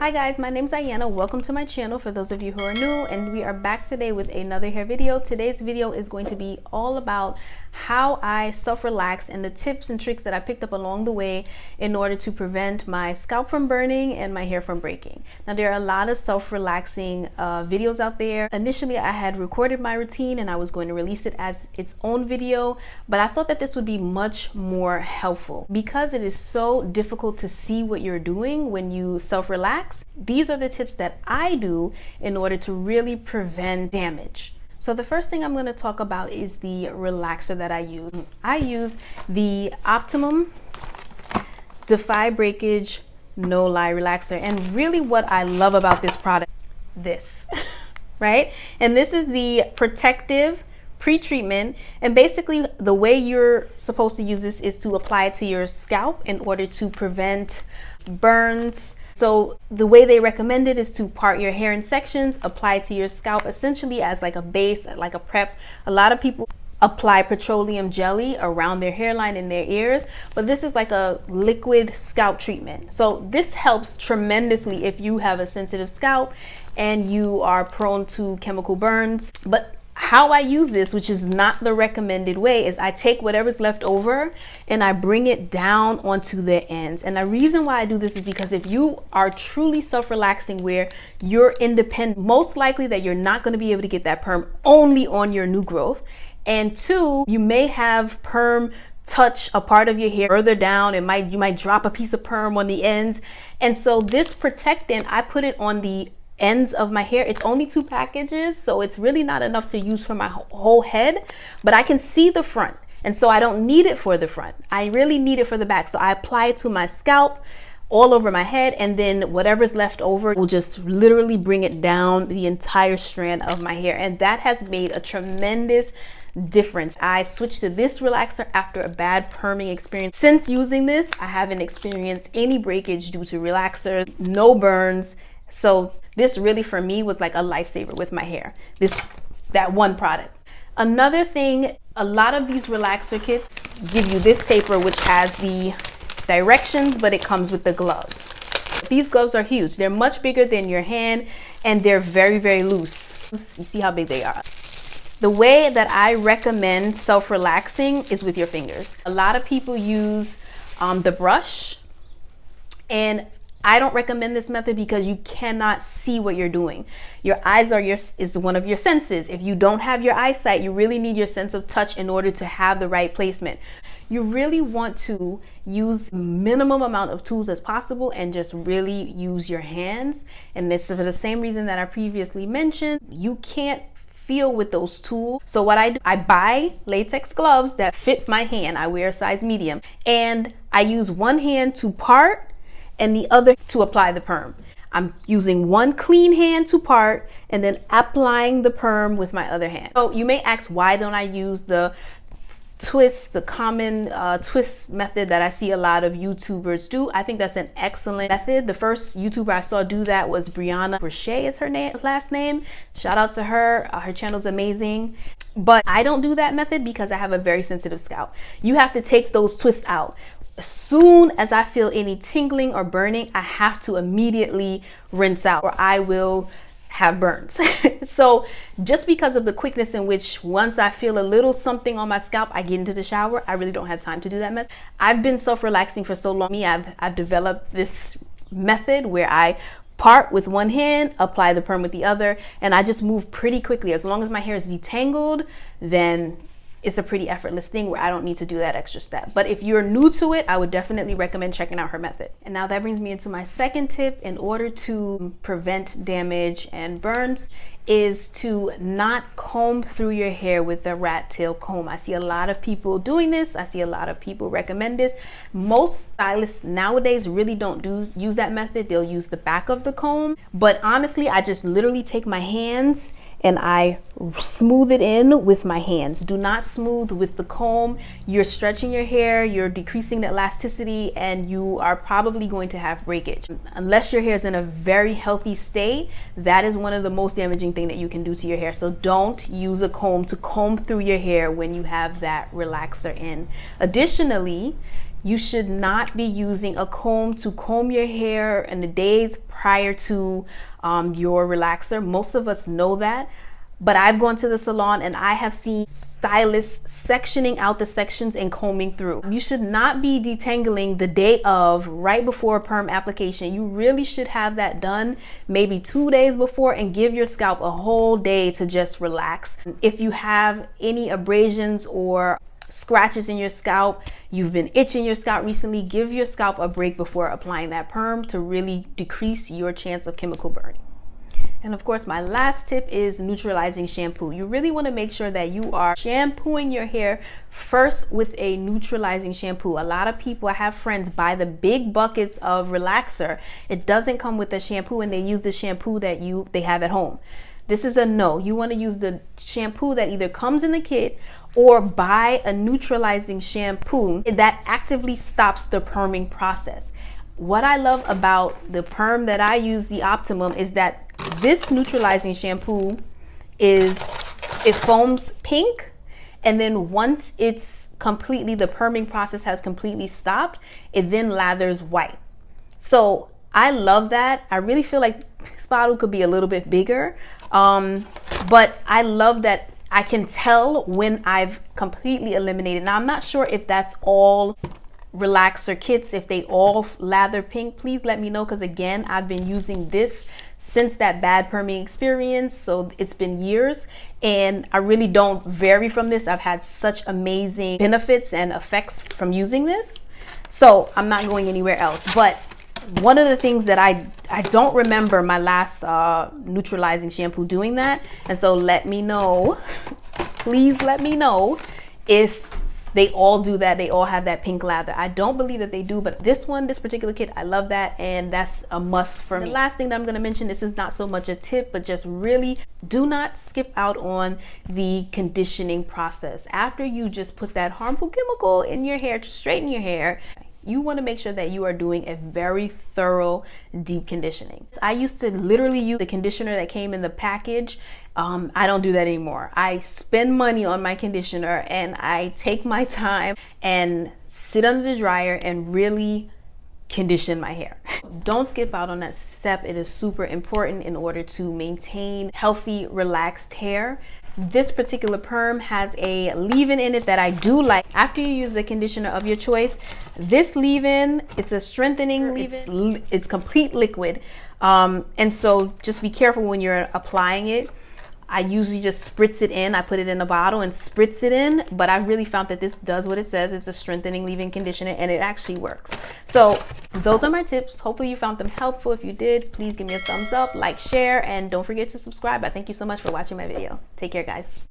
Hi guys, my name's Diana. Welcome to my channel for those of you who are new, and we are back today with another hair video. Today's video is going to be all about how I self-relax and the tips and tricks that I picked up along the way in order to prevent my scalp from burning and my hair from breaking. Now there are a lot of self-relaxing videos out there. Initially I had recorded my routine and I was going to release it as its own video, but I thought that this would be much more helpful because it is so difficult to see what you're doing when you self-relax. These are the tips that I do in order to really prevent damage. So the first thing I'm going to talk about is the relaxer that I use. I use the Optimum Defy Breakage No Lie Relaxer, and really what I love about this product, this, right? And this is the protective pre-treatment, and basically the way you're supposed to use this is to apply it to your scalp in order to prevent burns. So the way they recommend it is to part your hair in sections, apply it to your scalp essentially as like a base, like a prep. A lot of people apply petroleum jelly around their hairline and their ears, but this is like a liquid scalp treatment. So this helps tremendously if you have a sensitive scalp and you are prone to chemical burns. But how I use this, which is not the recommended way, is I take whatever's left over and I bring it down onto the ends. And the reason why I do this is because if you are truly self-relaxing where you're independent, most likely that you're not going to be able to get that perm only on your new growth. And two, you may have perm touch a part of your hair further down. You might drop a piece of perm on the ends. And so this protectant, I put it on the ends of my hair. It's only 2 packages, so it's really not enough to use for my whole head, but I can see the front, and so I don't need it for the front. I really need it for the back. So I apply it to my scalp all over my head, and then whatever's left over will just literally bring it down the entire strand of my hair, and that has made a tremendous difference. I switched to this relaxer after a bad perming experience. Since using this, I haven't experienced any breakage due to relaxer, no burns. So this really for me was like a lifesaver with my hair, that one product. Another thing, a lot of these relaxer kits give you this paper which has the directions, but it comes with the gloves. These gloves are huge. They're much bigger than your hand and they're very, very loose. You see how big they are. The way that I recommend self-relaxing is with your fingers. A lot of people use the brush, and I don't recommend this method because you cannot see what you're doing. Your eyes is one of your senses. If you don't have your eyesight, you really need your sense of touch in order to have the right placement. You really want to use minimum amount of tools as possible and just really use your hands. And this is for the same reason that I previously mentioned. You can't feel with those tools. So what I do, I buy latex gloves that fit my hand. I wear a size medium, and I use one hand to part and the other to apply the perm. I'm using one clean hand to part and then applying the perm with my other hand. So you may ask, why don't I use the twist, the common twist method that I see a lot of YouTubers do? I think that's an excellent method. The first YouTuber I saw do that was Shea is her last name. Shout out to her. Her channel's amazing. But I don't do that method because I have a very sensitive scalp. You have to take those twists out. As soon as I feel any tingling or burning, I have to immediately rinse out or I will have burns. So just because of the quickness in which once I feel a little something on my scalp, I get into the shower, I really don't have time to do that mess. I've been self-relaxing for so long. I've developed this method where I part with one hand, apply the perm with the other, and I just move pretty quickly. As long as my hair is detangled, then it's a pretty effortless thing where I don't need to do that extra step. But if you're new to it, I would definitely recommend checking out her method. And now that brings me into my second tip in order to prevent damage and burns is to not comb through your hair with a rat tail comb. I see a lot of people doing this. I see a lot of people recommend this. Most stylists nowadays really don't use that method. They'll use the back of the comb. But honestly, I just literally take my hands and I smooth it in with my hands. Do not smooth with the comb. You're stretching your hair, you're decreasing the elasticity, and you are probably going to have breakage. Unless your hair is in a very healthy state, that is one of the most damaging things that you can do to your hair. So don't use a comb to comb through your hair when you have that relaxer in. Additionally, You should not be using a comb to comb your hair in the days prior to your relaxer. Most of us know that, but I've gone to the salon and I have seen stylists sectioning out the sections and combing through. You should not be detangling the day of, right before a perm application. You really should have that done maybe 2 days before and give your scalp a whole day to just relax. If you have any abrasions or scratches in your scalp, you've been itching your scalp recently, give your scalp a break before applying that perm to really decrease your chance of chemical burning. And of course, my last tip is neutralizing shampoo. You really want to make sure that you are shampooing your hair first with a neutralizing shampoo. A lot of people, I have friends, buy the big buckets of relaxer. It doesn't come with a shampoo and they use the shampoo that they have at home. This is a no. You want to use the shampoo that either comes in the kit or buy a neutralizing shampoo that actively stops the perming process. What I love about the perm that I use, the Optimum, is that this neutralizing shampoo it foams pink, and then once it's completely, the perming process has completely stopped, it then lathers white. So I love that. I really feel like this bottle could be a little bit bigger, but I love that I can tell when I've completely eliminated. Now, I'm not sure if that's all relaxer kits, if they all lather pink. Please let me know, because again, I've been using this since that bad perming experience, so it's been years, and I really don't vary from this. I've had such amazing benefits and effects from using this, so I'm not going anywhere else. But one of the things that I don't remember my last neutralizing shampoo doing that, and so let me know, please let me know if they all do that. They all have that pink lather. I don't believe that they do, but this particular kit, I love that, and that's a must for me. The last thing that I'm going to mention, this is not so much a tip, but just really do not skip out on the conditioning process. After you just put that harmful chemical in your hair to straighten your hair, you want to make sure that you are doing a very thorough deep conditioning. I used to literally use the conditioner that came in the package. I don't do that anymore. I spend money on my conditioner and I take my time and sit under the dryer and really condition my hair. Don't skip out on that step. It is super important in order to maintain healthy, relaxed hair. This particular perm has a leave-in in it that I do like. After you use the conditioner of your choice, this leave-in, it's a strengthening leave-in. It's complete liquid. And so just be careful when you're applying it. I usually just spritz it in. I put it in a bottle and spritz it in, but I really found that this does what it says. It's a strengthening leave-in conditioner, and it actually works. So those are my tips. Hopefully you found them helpful. If you did, please give me a thumbs up, like, share, and don't forget to subscribe. I thank you so much for watching my video. Take care, guys.